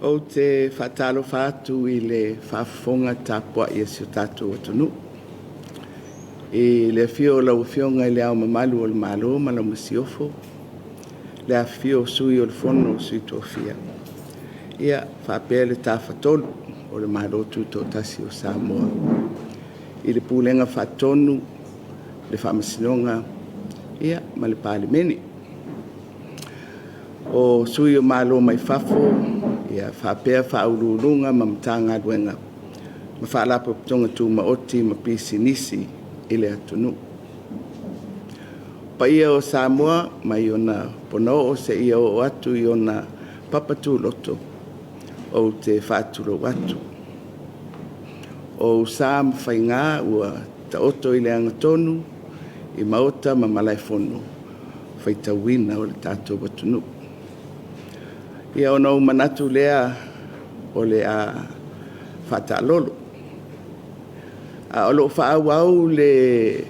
O te whatalo whātu I le whaafonga tāpua I asio tātou atunu. I le fio lau fionga I le au mamalu o le malo ma lau masiofo. Le a fio sui o le fono o sui tōwhia. Ia whapea le tāwhatolu o le malo tu tō tasi o Samoa. I le pūlenga whatonu, le whamasinonga, ia ma le PALEMIA. O sui o malo mai whafo, ia whapea whaururunga ma mtanga duenga. Ma whaalapo tonga tu ma oti ma pisi nisi I le atunu. Pa ia o Samoa, mai ona pono o se ia o atu I ona papatu loto o te whaaturo atu. O Sam whainga ua ta oto I le angatonu I maota ma malaifono whaitawina o le tātou watunu. Ia ona o manatu lea o le a whatalolo. A olo whaawau le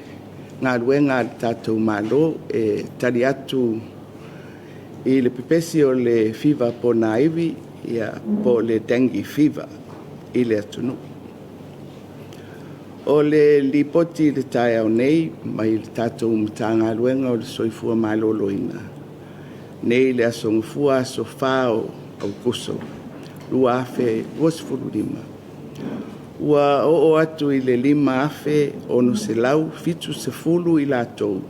ngā ruenga le tātou malo e tari atu I le pepesi o le fever po na iwi ia po le dengue fever I le atunu. O le lipoti le tae au nei mai le tātou mtanga ruenga o le soifua malolo ina. Nei le asongfua so fao Aukuso. Lua afe wasfuru lima. Ua o atu I le lima afe ono se lau fitu se fulu I latou.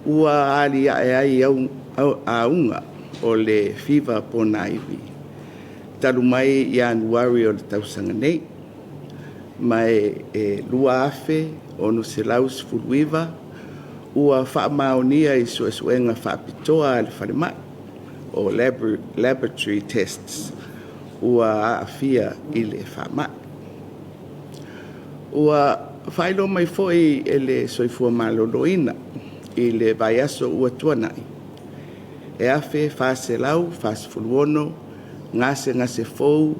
Ua ali ai aunga o le fever po na iwi. Talu mai I Januari o le tausanga nei. Mai lua afe ono se lau se fulu iwa. Ua whaamaonia I suesuenga FAAPITOA le whalemai o laboratory tests. Ua afia I le whaamai. Ua whailo mai foi e le soifua maloloina I le vaiaso ua tuanai. E afe whase lau, whase fuluono, ngase fou,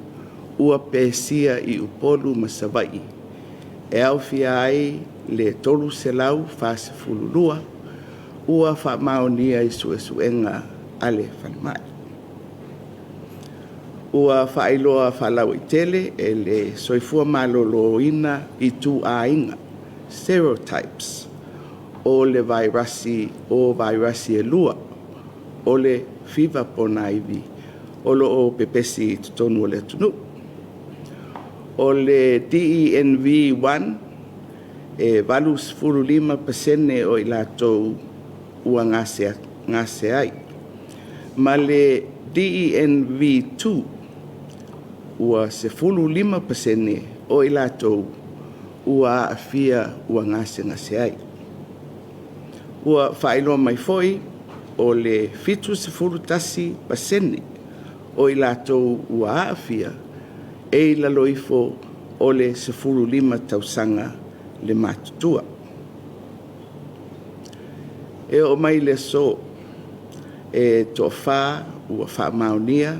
ua pēsia I upolu masawai. E au fia ai le tolu se lau whase fululua, ua whaamaonia I suesuenga ale whanemai. Ua whaailoa whalau I tele e le soifua maloloina I tu ainga, stereotypes, o le vairasi e lua, o le fever po na iwi, o lo o pepesi tutonu o le tunu. O le DENV1, e valus furu 5% o I latou ua ngase ai. Ma le DENV2, ua se fulu 5% o I latou ua afia ua ngase ai. Ua whaeloa mai foi o le fitu se fulu tasi pasene o I latou ua afia e laloifo o le se fulu 5 tausanga le matutua. E o mai le so e to wha ua wha maonia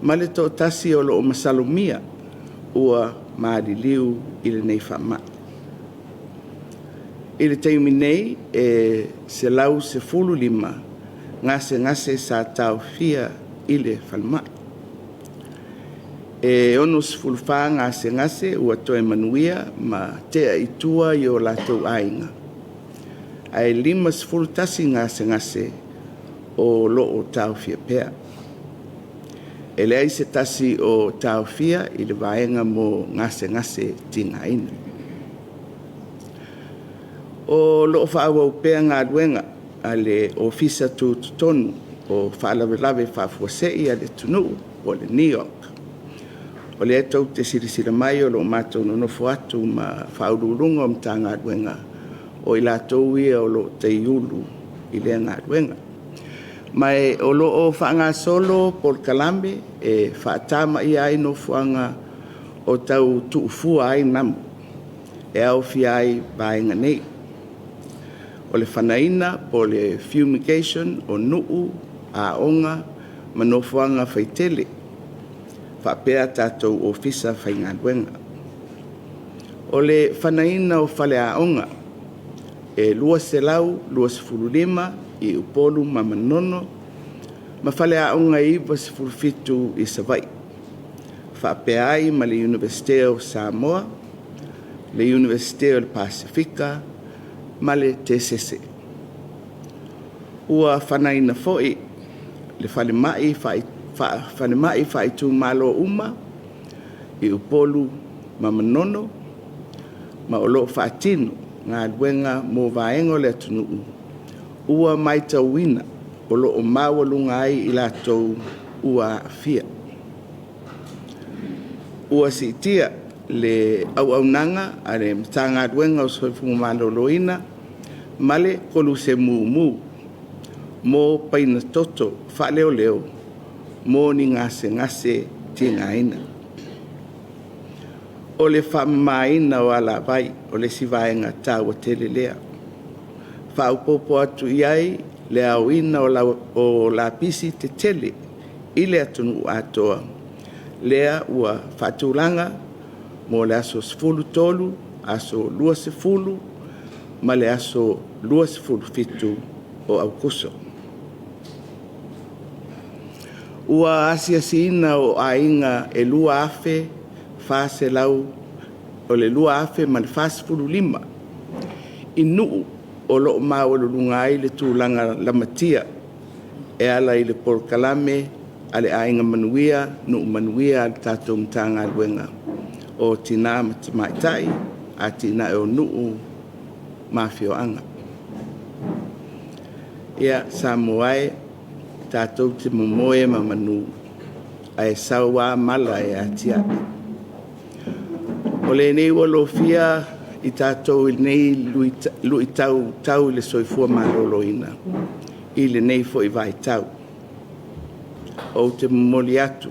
ma le to tasi o lo o masalomia ua maadiliu I le nei wha ma. I le teimi nei e se lau se fulu 5 ngase sa tau fia I le whalmai. E ono se fulu wha ngase ua toe manuia ma tea itua I o latou ainga. Ai 5 se fulu tasi ngase o lo o tau fia pea. E lei se tasi o tau fia I le vaenga mo ngase tinga ina. O lo whaawau pea ngā duenga a le ofisa tonu o whaalawe whaafuasei a le tunu o le New York. O le etau te sirisira mai o lo mātou nonofo atu ma whaururunga o mta ngā duenga o I latou ia o lo te iulu I le ngā duenga. Mai o lo o whaanga solo por kalambe e whaatama I ai no fuanga o tau tuufua ai namu. E au fia ai vaenga nei. O le whanaina po le fumigation o nuu a onga manofuanga whaitele. Whapea tātou ofisa whainga duenga. O le whanaina o whale a onga e lua se lau, lua se furulima I upolu mamanono, ma whale a onga I was fulfitu I savai. whaapeai ma le University of Samoa, le University of Pacifica, ma le TSS. Ua whanaina fo'i le whalemai whaitu malo uma i upolu ma manono ma o loo whaatino ngā luenga mō vaengo le atunuu. Ua mai tauina o loo mawalunga ai i lātou ua fia. Ua sitia le auaunanga a le mta ngā luenga o soifungu maloloina ma le kolu se mū mō paina toto whaleo leo mō ni ngase tingaina. O le whamaina o ala vai o le sivaenga tāua tele lea. Whaupopo atu iai le auina o la pisi te tele i le atunu atoa. Lea ua whatulanga mō le aso sifulu tolu, aso lua sifulu, ma le aso lua sifulu fitu o Aukuso. Ua asiasina o ainga e lua afe, fase lau o le lua afe ma le fase fulu lima. Inu o loo mawalulunga ai le tūlanga lamatia e ala i le polkalame a le ainga manuia, nuu manuia al tātou mtanga luenga o tina matamaitai a tina e o nuu mafioanga. Ia Samoae tātou te momoe ma manu a e saua mala e atia. O le nei walofia i tātou i nei lui tau le soifua maloloina. I le nei fo i vai tau. O te momoli atu.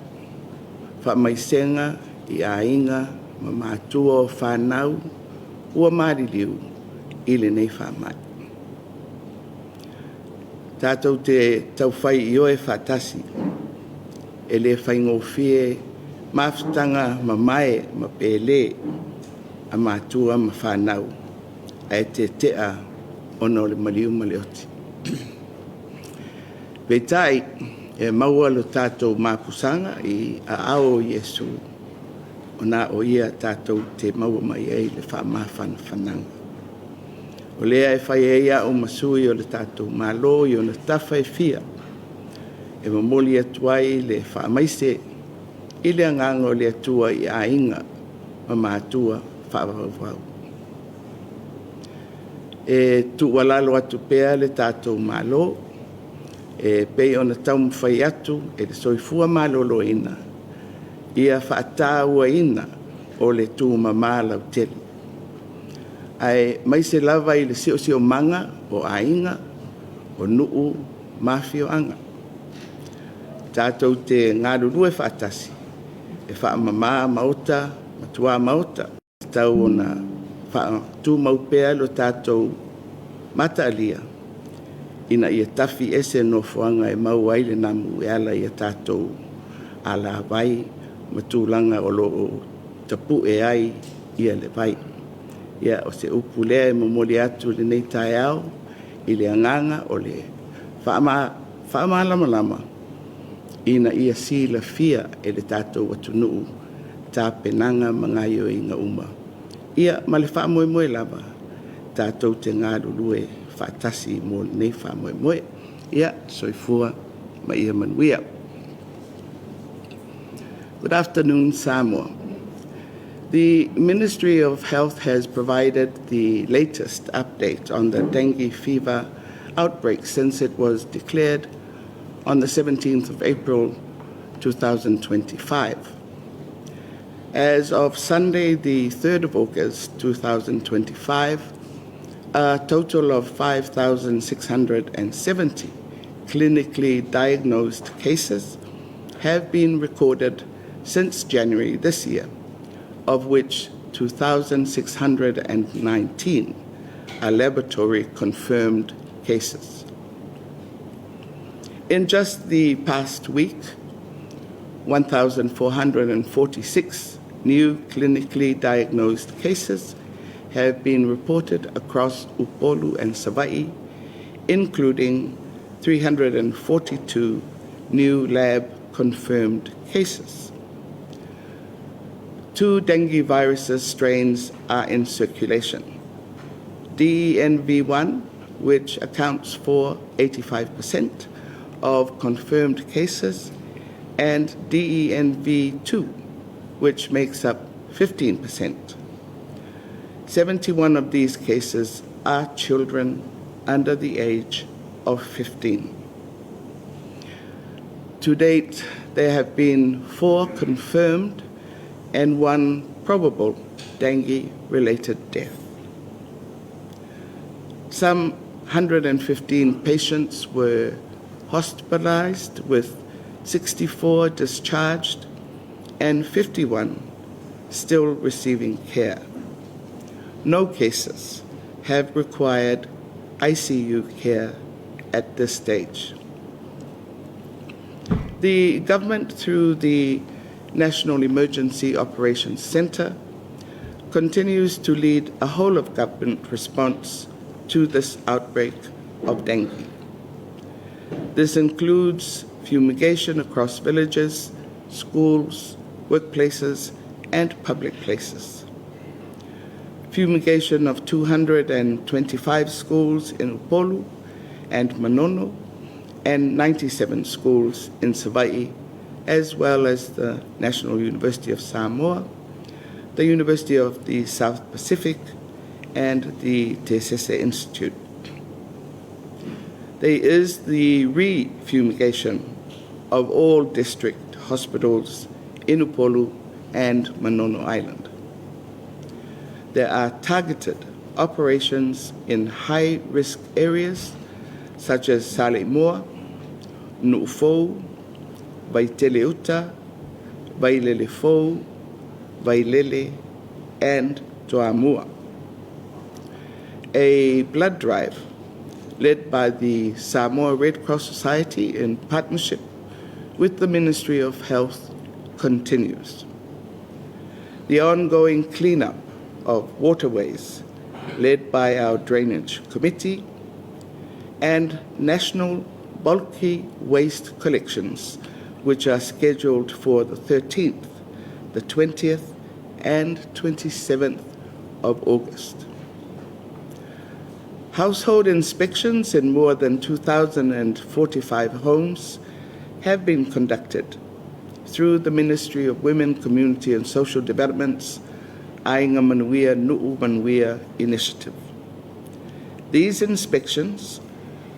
Whamaisenga i ainga ma mātua o whanau ua mariliu i le nei whamai. Tātou te tauwhai i oe whatasi. E le whaingofie mafutanga ma mai ma pele a mātua ma whanau. A e te tea ono le maliu ma le oti. Peitai e maua lo tātou mapusanga i a ao Yesu. O nā o ia tātou te maua mai ei le whamawhana whananga. O lea e whai eia o masui o le tātou malo i o na tawha e fia. E mamoli atuai le whaamaise i le anganga o le atua i a inga ma mātua whaavavau. E tu walalo atu pea le tātou malo. E pei o na taumu whai atu e le soifua malo loina. Ia whaatāua ina o le tū mamālau teli. Ai mai se lava i le sio manga o ainga o nuu mafioanga. Tātou te ngarurue whaatasi e whaamama maota, matua maota. Tau o na tū maupea lo tātou mata alia. Ina ia tafi ese no fuanga e mau ai le namu e ala ia tātou ala vai matulanga o lo tapu e ai ia le vai. Ia o se upu lea e mamoli atu le nei tae au i le anganga o le whaama lama ina ia si la fia e le tātou atunuu tā penanga mangaio i ngā uma. Ia ma le whaamoe lava tātou te ngā lulue whaatasi mo nei whaamoe. Ia soifua ma ia manuia. Good afternoon, Samoa. The Ministry of Health has provided the latest update on the dengue fever outbreak since it was declared on the 17th of April 2025. As of Sunday, the 3rd of August 2025, a total of 5,670 clinically diagnosed cases have been recorded since January this year, of which 2,619 are laboratory-confirmed cases. In just the past week, 1,446 new clinically diagnosed cases have been reported across Upolu and Savai'i, including 342 new lab-confirmed cases. 2 dengue viruses strains are in circulation. DENV1, which accounts for 85% of confirmed cases, and DENV2, which makes up 15%. 71 of these cases are children under the age of 15. To date, there have been 4 confirmed and 1 probable dengue-related death. Some 115 patients were hospitalized, with 64 discharged and 51 still receiving care. No cases have required ICU care at this stage. The government, through the National Emergency Operations Centre, continues to lead a whole-of-government response to this outbreak of dengue. This includes fumigation across villages, schools, workplaces, and public places. Fumigation of 225 schools in Upolu and Manono, and 97 schools in Savaii, as well as the National University of Samoa, the University of the South Pacific, and the Te Sese Institute. There is the re-fumigation of all district hospitals in Upolu and Manono Island. There are targeted operations in high-risk areas such as Salemua, Nu'ufou, Vaiteleuta, Vailelefou, Vailele, and Toamua. A blood drive led by the Samoa Red Cross Society in partnership with the Ministry of Health continues. The ongoing cleanup of waterways led by our Drainage Committee, and national bulky waste collections, which are scheduled for the 13th, the 20th, and 27th of August. Household inspections in more than 2,045 homes have been conducted through the Ministry of Women, Community and Social Development's Ainga Manuia Nu'u Manuia initiative. These inspections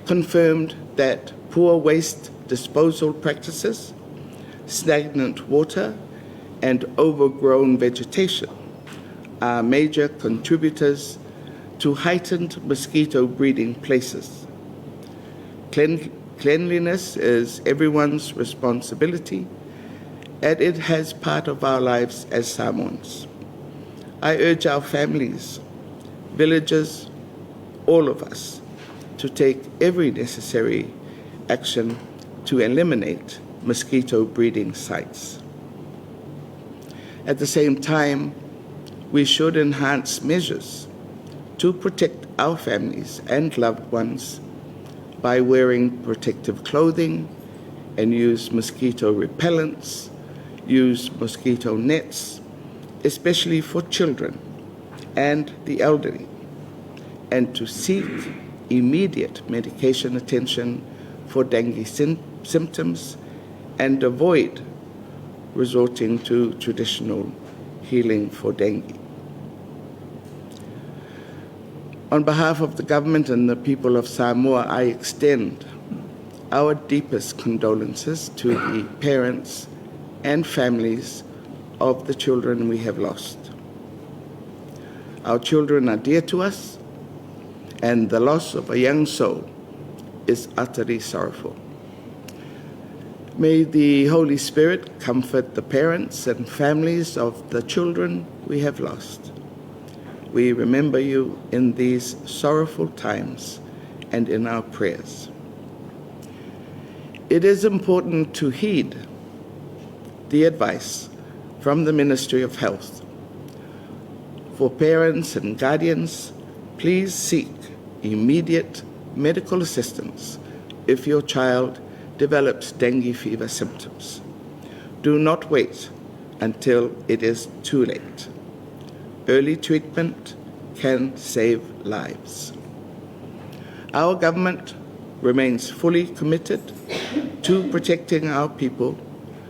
confirmed that poor waste disposal practices, stagnant water, and overgrown vegetation are major contributors to heightened mosquito breeding places. Cleanliness is everyone's responsibility, and it has part of our lives as Samoans. I urge our families, villages, all of us, to take every necessary action to eliminate mosquito breeding sites. At the same time, we should enhance measures to protect our families and loved ones by wearing protective clothing and use mosquito repellents, use mosquito nets, especially for children and the elderly, and to seek immediate medication attention for dengue symptoms and avoid resorting to traditional healing for dengue. On behalf of the government and the people of Samoa, I extend our deepest condolences to the parents and families of the children we have lost. Our children are dear to us, and the loss of a young soul is utterly sorrowful. May the Holy Spirit comfort the parents and families of the children we have lost. We remember you in these sorrowful times and in our prayers. It is important to heed the advice from the Ministry of Health. For parents and guardians, please seek immediate medical assistance if your child develops dengue fever symptoms. Do not wait until it is too late. Early treatment can save lives. Our government remains fully committed to protecting our people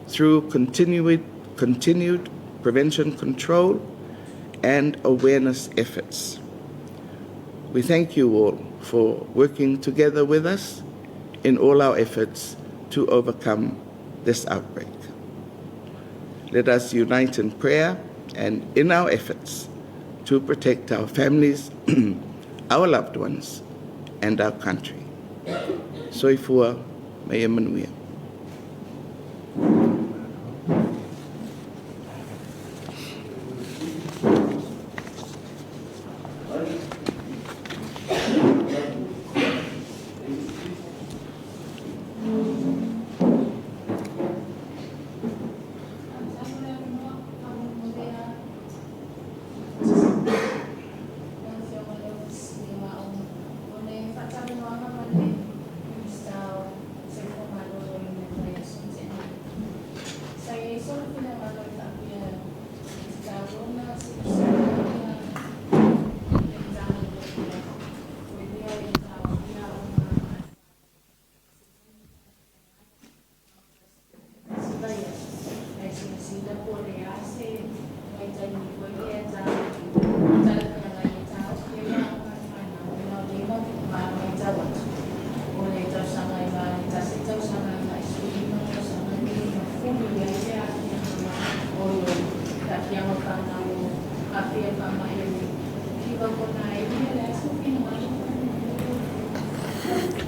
through continued prevention control and awareness efforts. We thank you all for working together with us in all our efforts to overcome this outbreak. Let us unite in prayer and in our efforts to protect our families, our loved ones, and our country. Soifua me Emanuia.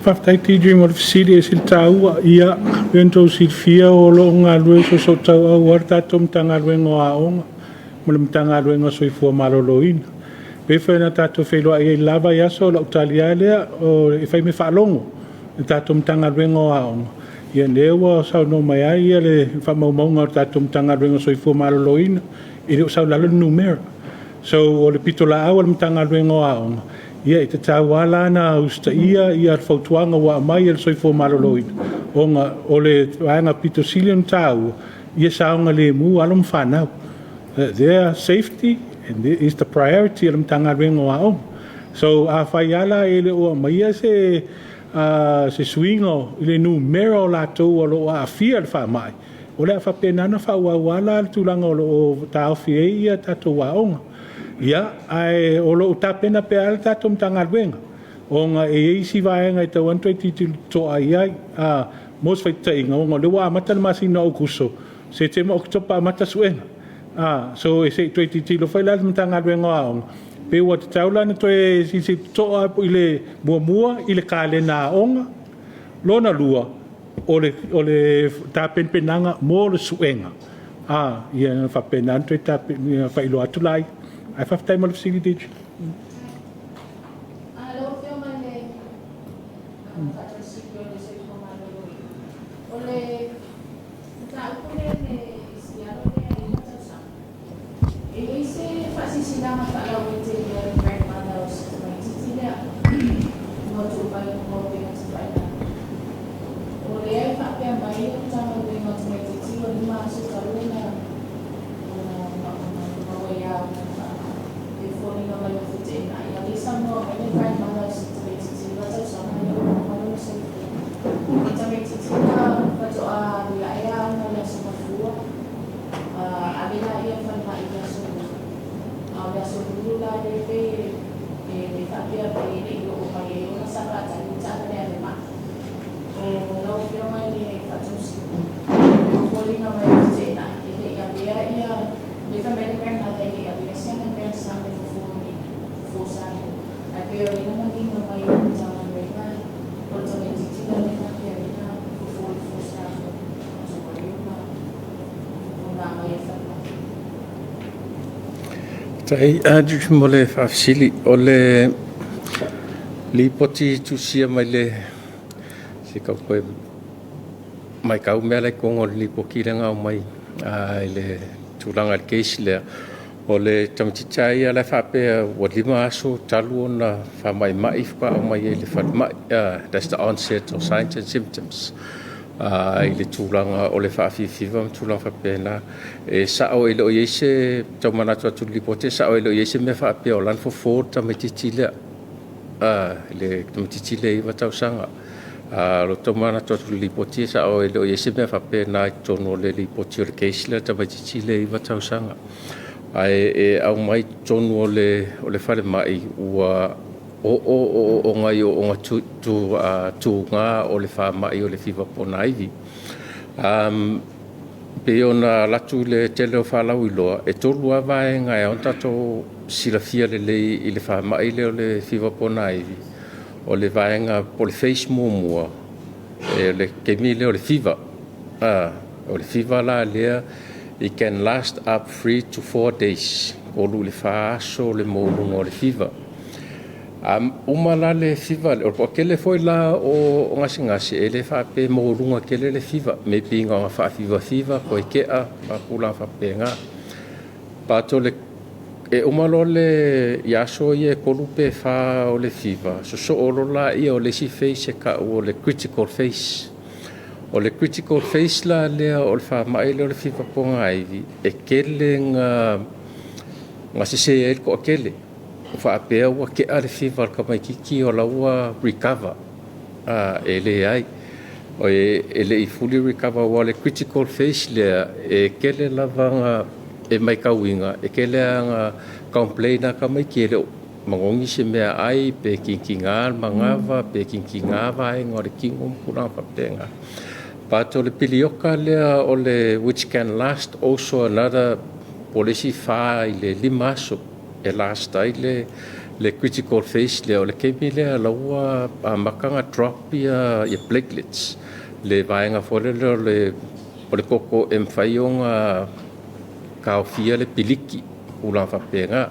Whaftai dream of city is il tau ia vento sit fia o lo ngā lue so tau au ar tatum tanga luengo aonga mulim tanga luengo soifua maloloina pe whaina tato FEILOAIGA i lava i aso la utalia lea o i whai me whaalongo tatum tanga luengo aonga ia lewa sau no mai ai ia le whamaumaunga o tatum tanga luengo soifua maloloina i leo sau lalo numera so o le pitola au le tanga luengo aonga ia i te tauala na usta ia ar fautuanga wa mai el soifua maloloina onga o le waanga pito silion tau ia saunga le mu alum whanau their safety and is the priority alum tanga rengo ao so a whaiala ele o mai se swingo ile numero la to o lo a fia le whamai o le a whapenana whauawala tulanga o lo tau fie ia tato waonga ia ai o lo tapena pe al tatum tangalwenga onga e isi vaenga i tau antu i titi to ai a mos fai tainga onga le wa mata masi na Aukuso se te mo oktopa mata suenga so e se tui titi lo fai la tangalwenga onga pe wa te taula na to e si to a ile mua ile kale na onga lona lua o le tapen penanga mo le suenga ia fa penanto e tapen fai lo atulai I have time of city ditch. Tai adu mole fafsili ole lipoti tusia mai le se ka koe mai ka umela ko ngol lipoki lenga mai le tulanga case le ole tamtichai ala fape wadima aso talu na fa mai mai fa mai le fa mai that's the onset of signs and symptoms I le tūlanga o le whaafiwhiwa ma tūlanga whapena. E sao e leo iese, tau manatu atu lipote, sao e leo iese me whaapea o lan fo tamatitile. Le tamatitile iwa tau sanga. Lo tau manatu atu lipote, sao e leo iese me whapena i tono le lipote o le keisile tamatitile iwa tau sanga. Ai au mai tono o le whare mai ua o ngai o ngā tū ngā o le wha mai o le whiwa pona iwi. Pe o na latu le tele o whalau i loa, e tolu a vae ngai on tato silafia le lei i le wha mai le o le whiwa pona iwi. O le vae ngā po le face mua, e le kemi le o le whiwa. O le whiwa la lea, it can last up 3 to 4 days. O lu le wha aso le mōlunga o le whiwa. Umala le fiva o kele foi la o ngasi e le fa pe mo lunga kele le fiva me pinga nga fa fiva ko ke a kula fa penga pato le e umalo le yaso ye kolupe fa o le fiva so o la i o le si face ka o le critical face la le o fa mai le fiva po ngai e kele nga se e ko kele whaapea ua ke are whiwar ka mai kiki o laua recover e le ai o e le i fully recover wa le critical phase lea e kele lavanga e mai kauinga e kele anga complaina ka mai ki le mangongi se mea ai pe kinkinga mangava pe kinkinga vai ngore kingum puna papenga pato le pilioka lea o le which can last also another policy fa le limaso e last ai le critical phase le o le kemi le laua makanga drop ia platelets le vaenga fore le o le koko e mwhaionga kaofia le piliki ula whapenga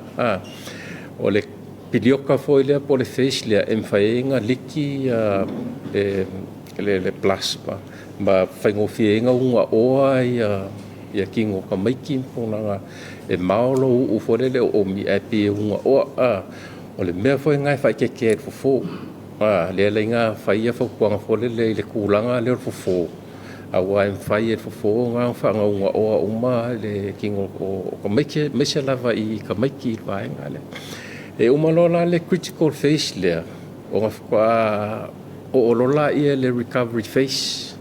o le pilioka foi le po le phase le e mwhaionga liki le plasma ma whaingofienga unga oa ia kingo ka maiki mpona e maolo u fore le o mi e pe unga o le mea foi ngai fai ke ke fofo le le nga fai fo kwanga fore le kulanga le fofo a wa fai e fofo nga fa nga unga o uma le kingo o ka maiki me se lava I ka maiki vai ngale e uma lola le critical phase le o nga fa o lola I le recovery phase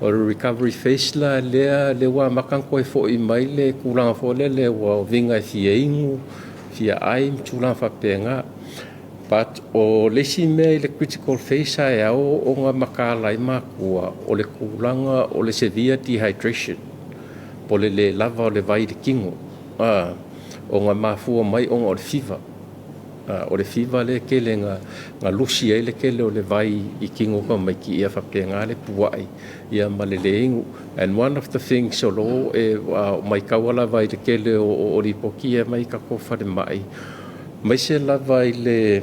o le recovery phase la le wa makan ko fo I mai le kulanga fo le wa vinga fieingu fia ai tula fa penga but o le si me le critical phase ai o nga makala I makua o le kulanga o le severe dehydration po le lava o le vai de kingo o nga mafua mai o nga o le fever le kele nga lusi ai le kele o le vai I kingo ka mai ki ia whapenga le puai ia maleleingu and one of the things o lo mai kawala vai le kele o ripoki e mai ka kofa le mai se la vai le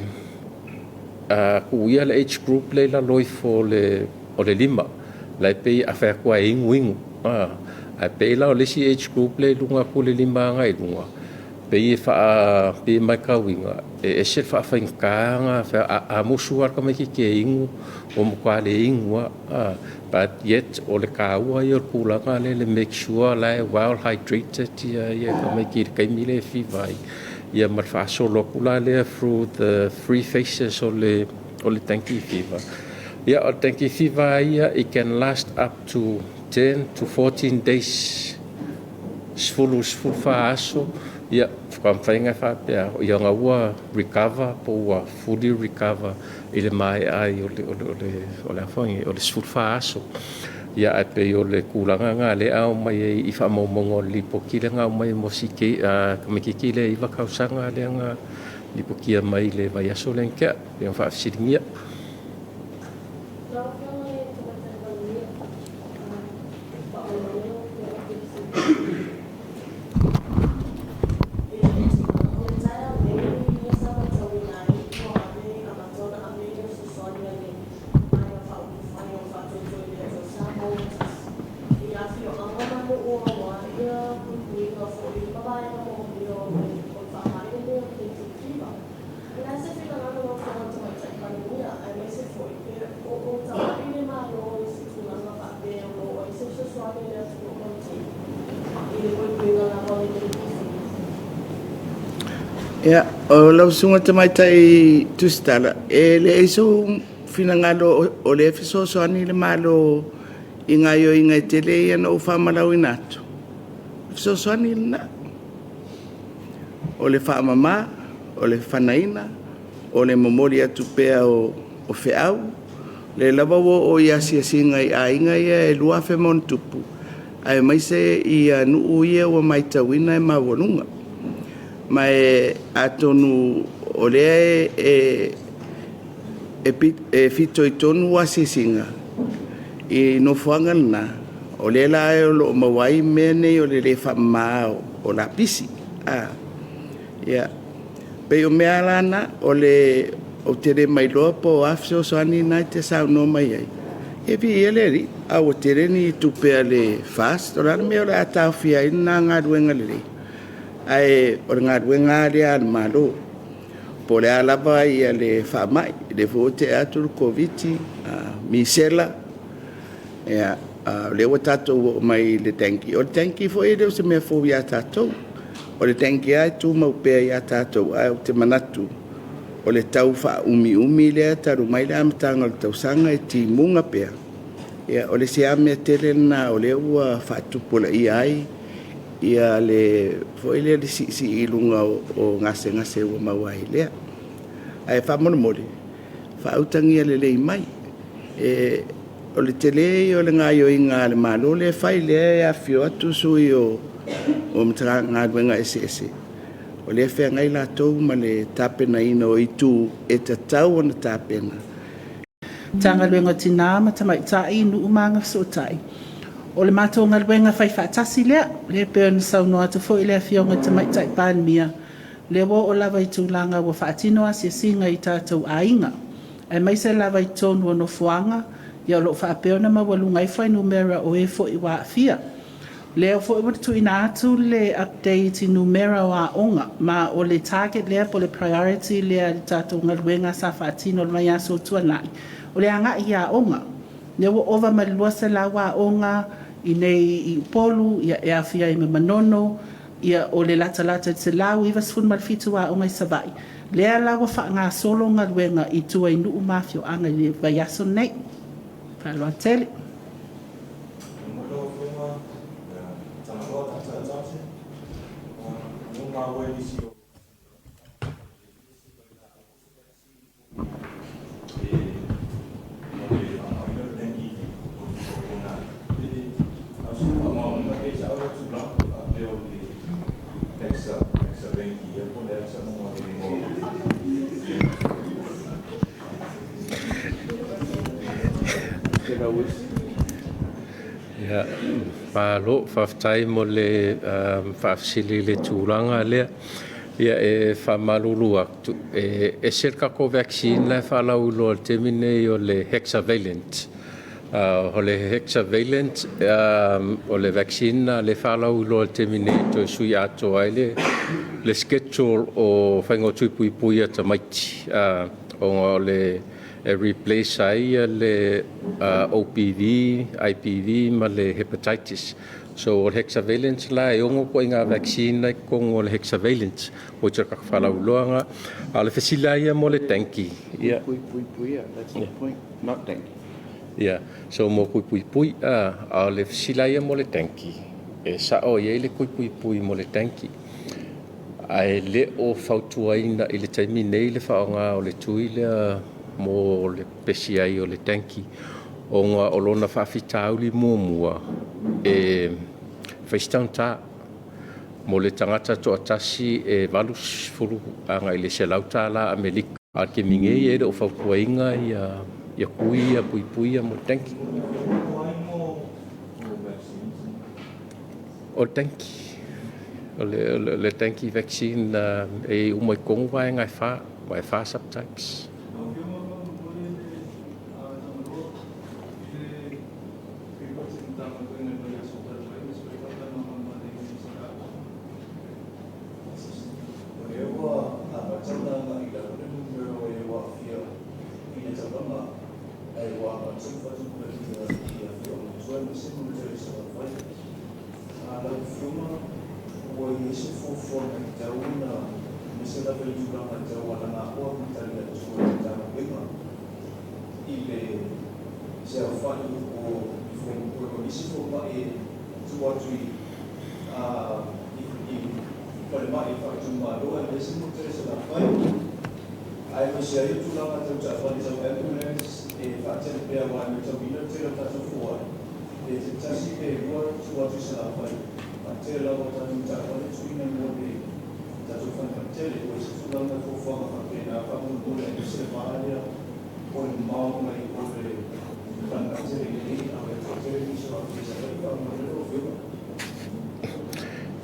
ku ia le age group le la loifo o le lima lai pe a whea kua ingu a pe la o le si age group le lunga ku le lima ngai lunga pe fa pe mai kawinga e se fa whainkaanga a musuar ka mai ki ke ingu o mukwa le ingu but yet o le kaua I o kulanga le make sure la well hydrated ia ka mai ki kai mile fi vai ia mar fa solo kula le through the 3 phases o le tanki fever ia o tanki fever ia it can last up to 10 to 14 days sfulu fa aso ia whakamwhainga whapea ia ngā ua recover po ua fully recover I le mai ai o le awhangi o le sfulwha aso ia ai pe o le kulanga ngā le au mai I whamaumongo lipoki le ngā mai mosike kamikiki le I wakausanga le ngā lipokia mai le vai aso le nkea le ngā whaafisiringia Ya, o lau sunga tamaitai tusitala. E le iso finangalo o le fiso so ani le malo inga yo inga tele ia no whamalau inatu. Fiso so ani na. O le whamama, o le whanaina, o le momori atu pea o whiau. Le lawawo o ia singa i a inga ia e lua whemon tupu. Ai maise ia nuu ia wa maitawina e mawalunga. Mai atonu o lea fito i tonu wa sisinga i no fuanga na o lea la e o lo mawai mene o le whamao o la pisi ia pe o mea lana o le o tere mai loa po afso soani na te sauno mai ai e vi eleri a o tere ni tupea le fast o la mea o le atau fia ina ngā ruenga le ai o ngā ruenga le al malo po le alava ia le whamai le vote atu COVID misela ia le o tatou mai le tanki o le tanki fo e le o se mea fo ia tatou o le tanki ai tu mau pea ia tatou ai o te manatu o le tau wha umi le taru mai le amatanga o le tausanga e ti munga pea ia o le se amea tele na o le ua whaatupula ia ai ia le foi le si ilunga o ngase o mawai lea ai fa mono fa utangia le mai e o le tele o le ngaio inga le malo le fai le afio atu sui o mtra nga wenga ese o le fe ngai la tou ma le tapena ina o itu e tatau ona tapena tanga luenga tina ma tamai tai nu umanga sotai o le mātou ngā ruenga whai whaatasi lea, le pēo na saunoa te fo i le AFIOGA te maitai PALEMIA, le wo o lawa i tūlanga wa whaatinoa si singa i tātou ainga. E maise lawa i tōnu o no fuanga, ia o lo whaapeo na mawalunga i whai numera o e fo i wā fia. Le o fo i watu ina atu le update i numera o a onga, ma o le target lea po le priority lea i tātou ngā ruenga sa whaatino le mai aso tuanai. O le anga i a onga, le wo ova malua se la wā onga, i nei i polu, ia e awhia i me manono, ia o le lata te lau, iwa sifun malfitu wa o ngai savai. Lea lawa wha ngā solo ngā ruenga i tua i nuu mafio anga i le vaiaso nei. Whailoa tele. Ia, palo whaftai mo le whafsili le tūranga lea. Ia e whamalulu aktu. E serkako vaccine le whalau lo te mine o le hexavalent. O le hexavalent, o le vaccine le whalau lo te mine to sui ato ai le schedule o whaingotu pui ata maiti. O le replace ai le OPV, IPV ma le hepatitis. So le hexavalent la e ongo ko inga vaccine ai ko le hexavalent o te ka whalau loanga a le fesila ia mo le tanki. Pui, that's the point, not tanki. Yeah, so mo pui a le fesila ia mo le tanki. E sa o ia le pui mo le tanki. Ai le o fautuaina i le taimi nei le whaonga o le tui le mo le pesi ai o le tanki o ngā olona whawhitauli mua e whaistanta mo le tangata to atasi e valus furu anga i le selauta la Amerika a ke mingei e o whautuainga ia kui ia pui mo le tanki o tanki o le tanki vaccine e umai kongu vai ngai wha subtypes. ese fofo mai tau na mesela película mai tau ala na o mitaria to so ta na pema ile se fa o fo isi fo ba e tu atu PALEMIA fa tu ma do e se mo tere se la fai ai mo se ai tu la ma tu ta fa di so ambulance e fa te pe a mai to bi no tere ta so fo e te tasi pe mo tu atu se la fai te la o ta ta o le tuina mo de ta tu fa te le o se tu la ma fo fa ma pe na fa mo le se va ya o le ma mai o le fa na te le ni a le te le so a se fa mo le o fe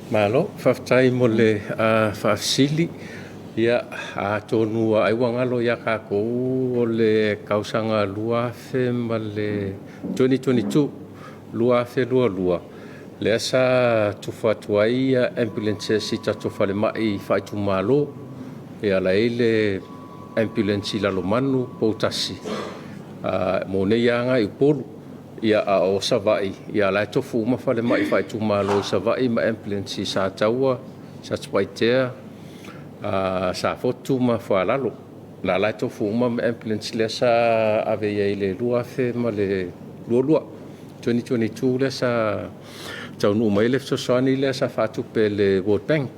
Malo, whaftai mo le whafsili ia a tonu ai wangalo ia ka kou o le kausanga lua fe ma le 2022 lua fe lua le asa tufatuai ambulance si tatu fale mai fai tu malo ia la ile ambulance la lo manu potasi mo ne yanga i polu ia a o savai ia la tofu ma fale mai fai tu malo savai ma ambulance sa taua sa spaitea sa fotu ma falalo la tofu ma ambulance le sa ave ile lua fe ma le lua 2022 le sa tau nu mai le sosani le sa fatu pe le World Bank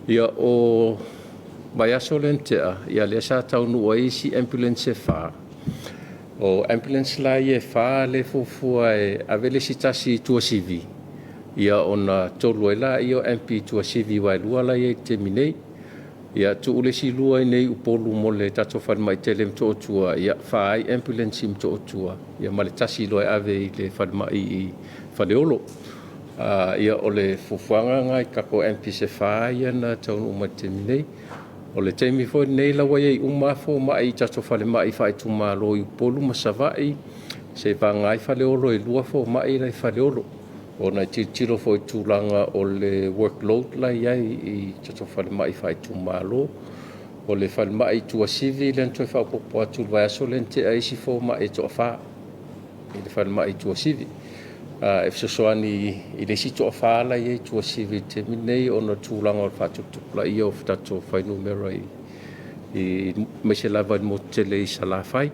ia o vai asolentea ia le sa tau nu ai si ambulance fa o ambulance la ie fa le fufua e avele si tasi tua sivi ia ona tolu la io MP tua sivi wa lua la ie terminei ia tu ule si lua nei upolu mo le tato fa mai telem to tua ia fa ai ambulance im to tua ia male tasi lo ave le fa mai i fa le olo ia ole fufuanga ngai kako MP se fa ia na tau uma terminei o le temi fo nei la wai uma fo mai tato fa mai fa tu ma lo i polu ma savai se va ngai fa le olo i lua fo mai le fa le olo ona tiro fo tulanga o le workload la ia i tato fa mai fa tu ma lo o le fa mai tu civil en to fa po tu va solente ai si fo mai to fa i le fa mai tu civil if so soani i le si to fa la ia tu civil terminei ona tulanga o fa tu la ia o tato fa numero i me se lava mo tele sala fai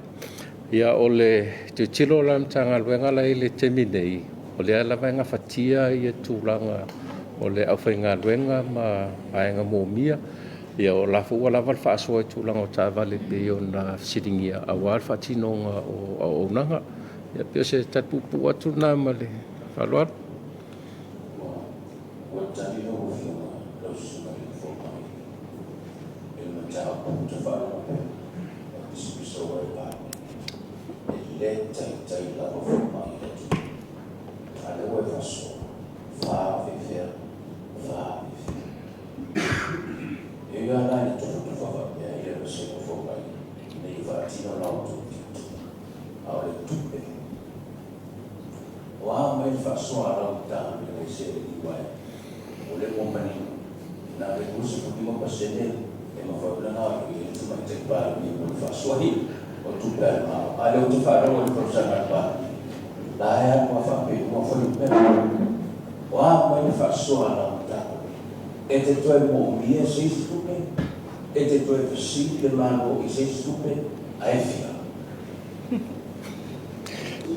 ia ole te tilo lam tanga luenga la ile terminei ole ala venga fatia ia tulanga ole au fainga luenga ma ainga mo mia ia o la fu la val fa so tulanga o ta vale be ona sitingia a wal fatinonga o nanga ia pe se tatu pu atu na male falwa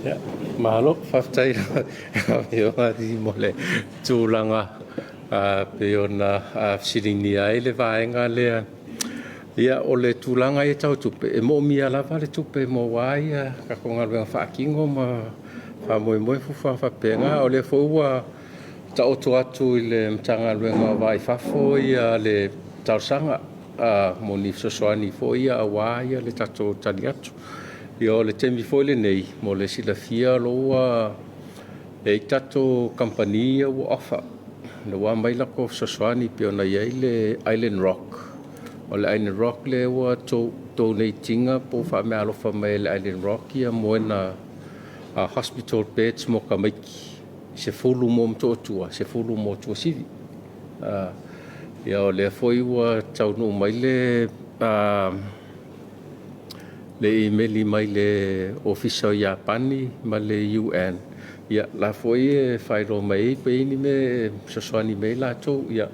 ya malo faftai yo di mole tulanga pe ona siringi ai le vaenga le ia ole tulanga e tau tupe e mo mia la vale tupe mo wai ka konga le fa kingo ma fa mo fu fa penga ole fo wa ta oto atu le mtanga le nga vai fa fo ia le tausanga mo ni soani fo ia wa ia le tato tali atu ia le temi fo le nei mo le sila fia lo e tato company o offer le wa mai la ko soani pe ona ia le Island Rock o le Island Rock le wa donatinga po fa me alo fa me le Island Rock ia mo na hospital beds mo ka mai se fulu mo to tua se fulu mo to sivi ia o le foi wa tau no mai le le email mai le official Japani ma le UN ia la foi e whaero mai pe ini me sosoani mai la tō ia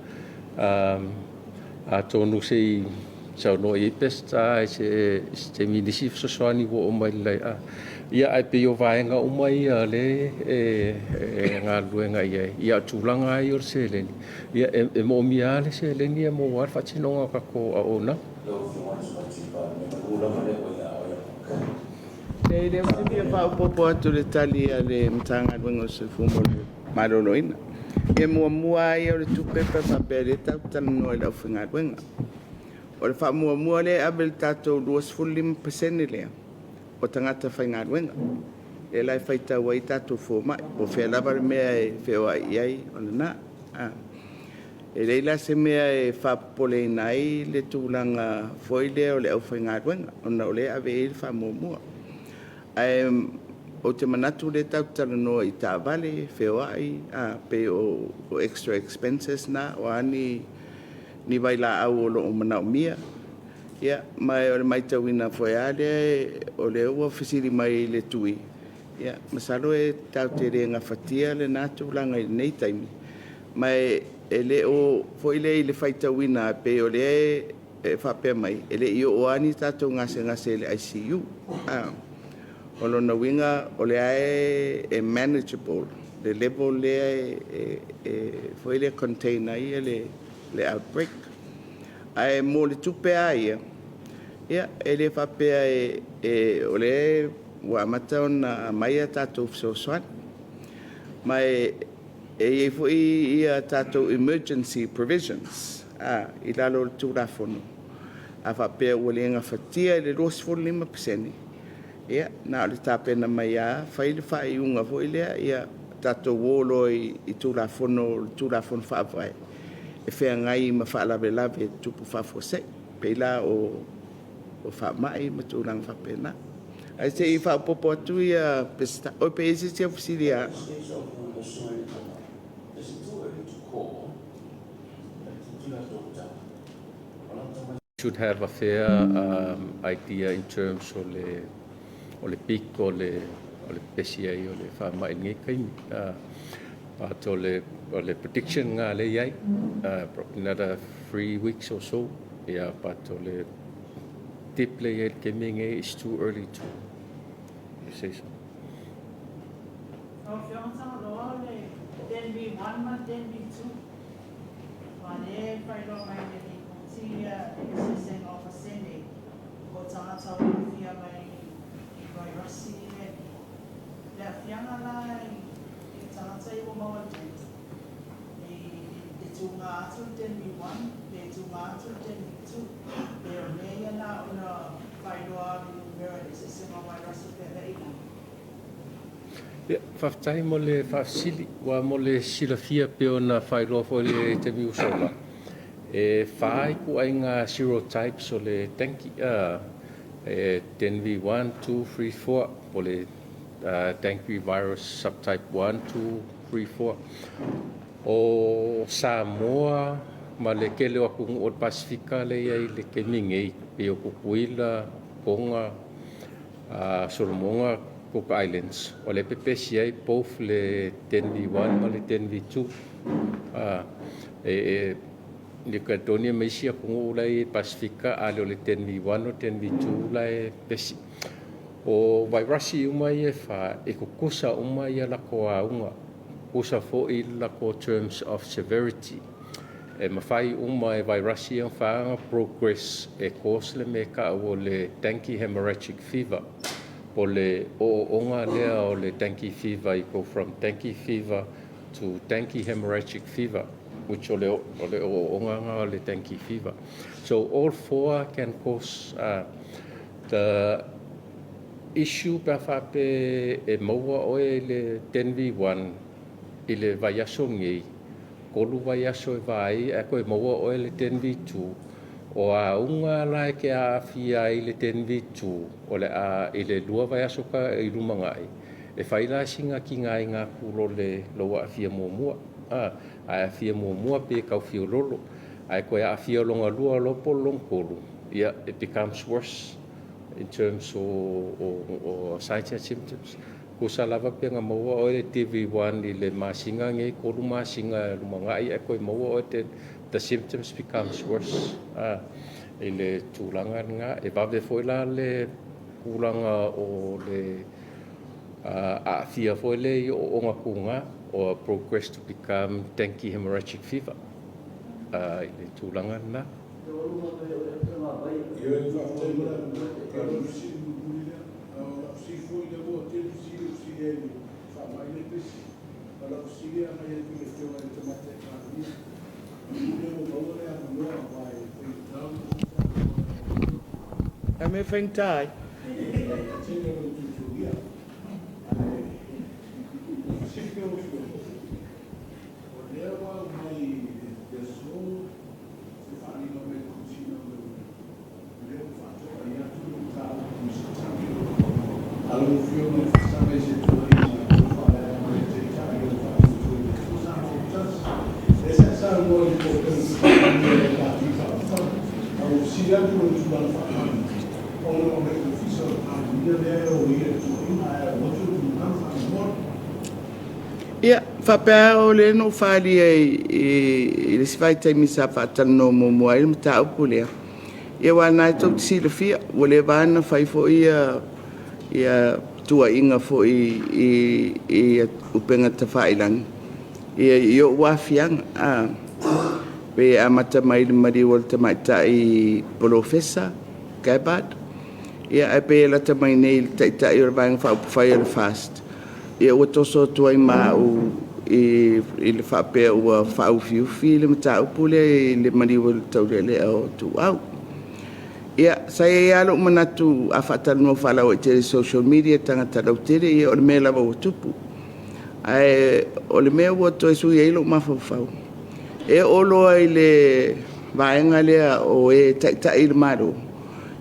a tōnu se i sauno i pesta e se minisi sosoani wo o mai lai ia ai pe o vaenga o mai le ngā luenga ia tūlanga ai or se leni ia e mo mia le se leni e mo war whatinonga kako a ona Nei le uti pa popo atu le tali a le mtanga wengo se fumo le maroloina. E mua ai o le tupe pa papere tau tala no e lau whinga wenga. O le wha mua le abel tato 2% lea. O tangata whinga wenga. E lai whaita wai tato fo mai. O whea lava le mea e whea iai o le na. E leila se mea e whapole nai le tūlanga foile o le au whinga wenga. O na o le ave e le wha mua. O te manatu le tau tala noa i tā vale, whewai, pe o extra expenses na, o ani ni vai la au o lo o manau mia. Ia, mai o le mai tau ina whaeale, o le ua whisiri mai le tui. Ia, masalo e tau te renga whatia le nātu langa i nei taimi. Mai e le o whoile i le whaitau ina, pe o le e whapea mai, e le i o ani tātou ngase le ICU. O lona winga o le ae e manageable, le level le foi le container ia le outbreak. Ae mo le tupe aia, ia e le whapea o le wa mata o na maia tātou fsosoan. Mai e foi ia tātou emergency provisions, i lalo le tūrafono. A whapea o le nga whatia le 2.5%. Ia, na o le tāpena mai a, whaile whai unga foilea, ia, tato wolo i tūrafono whaafai. E whea ngai ma whaalawe lawe tupu whaafosei, peila o whaamai ma tūrang whapena. Ai se i whaapopo atu ia, o pe ese tia fusiri a. Should have a fair idea in terms of le pic o le PCA o le whamai nge kaimi. But o le prediction ngā le iai, probably another 3 weeks or so. Yeah, but o le tip le iai ke minge is too early to say so. So fiona loa le Dengue 1 ma Dengue 2. Wale FEILOAIGA le kutia existing of a sene. Ko tangata o fia mai virus le fianga la i tangata i o mawa tent. Le tunga atu Dengue 1, le tunga atu Dengue 2. Le o leia na o na FEILOAIGA le existing of virus FEILOAIGA. Ia, whaftai mo le whafsili, wa mo le silafia pe o na whairoa fo le te miusola. E whai ku ai ngā serotypes o le tanki, Dengue 1, 2, 3, 4, o le dengue virus subtype 1, 2, 3, 4. O Samoa, ma le kele o kungu o Pasifika le iai le ke mingei, pe o Kukuila, Ponga, Solomonga, Cook Islands. O le PPCA, both le Dengue 1 ma le Dengue 2. Ni ka tonia mai sia kungu lai Pasifika a le Dengue 1 o Dengue 2 lai pesi. O vairasi umai e wha e kukusa umai a lako a unga. Kusa fo i lako terms of severity. E mawhai umai vairasi ang whaanga progress e kos le me ka o le dengue hemorrhagic fever. O le onga lea o le dengue fever, you go from dengue fever to dengue hemorrhagic fever, which o le onga o le dengue fever. So all four can cause the issue pa whape e maua oe le Dengue 1 i le vaiaso ngei. Kolu vaiaso e vai e koe maua oe le Dengue 2. O a unga lai ke a awhia i le Dengue 2 o le a i le lua vaiaso ka i rumangai. E whaila singa ki ngai ngā kuro le loa awhia mua. A awhia mua pe kau whio rolo. A koe a awhia longa lua lopo longkolu. Yeah, it becomes worse in terms of signs and symptoms. Kusa lava penga maua o le TV1 I le masinga ngai kolu masinga lumangai e koe maua o the symptoms becomes worse. I le tūlanga nga e vave foi la le kulanga o le afia foi le I o onga kunga or progress to become dengue hemorrhagic fever. I le tūlanga na. A me whaintai. Ia, whapea o le no whāli I le siwai taimi sa whātano mo mua I le mta upu lea. Ia wana tau te sila fia, o le vāna whai fo ia tua inga fo I upenga ta whailangi. Ia o wafianga, pe amata mai le mari o le tamaita I Professor Gabbard. Ia e pe la tamai nei le taita I o le vāinga whaupu whai o le fast. Ia ua toso tuai mau I le whapea ua whaufiufi le mata upu le mariwa le taurele o tu au. Ia, sai e alo manatu a whatanua whalau I te social media tangata lau tere ia o le mea lawa ua tupu. Ai, o le mea ua toi sui eilo mawhawhau. E olo ai le vaenga lea o e taitai le maro.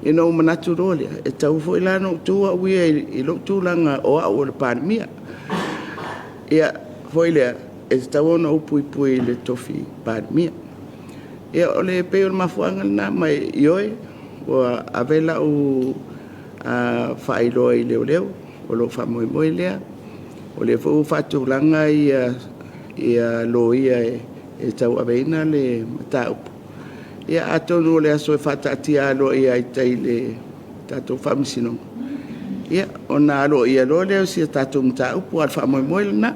E no manatu rolea, e tau fo ilano tua uia I lo tūlanga o au o le PALEMIA. Ia, foi lea, e tau ona upui le tofi PALEMIA. Ia, o le peo le mafuanga na mai ioe, o avela o whaeloa I leo, o lo whamoe lea, o le fo whatulanga ia lo ia e tau aveina le mataupu. Ia atonu le aso e whatatia alo ia I tai le tatou whamisinonga. Ia, o nā alo ia lo leo si tatou mataupu al whamoe na.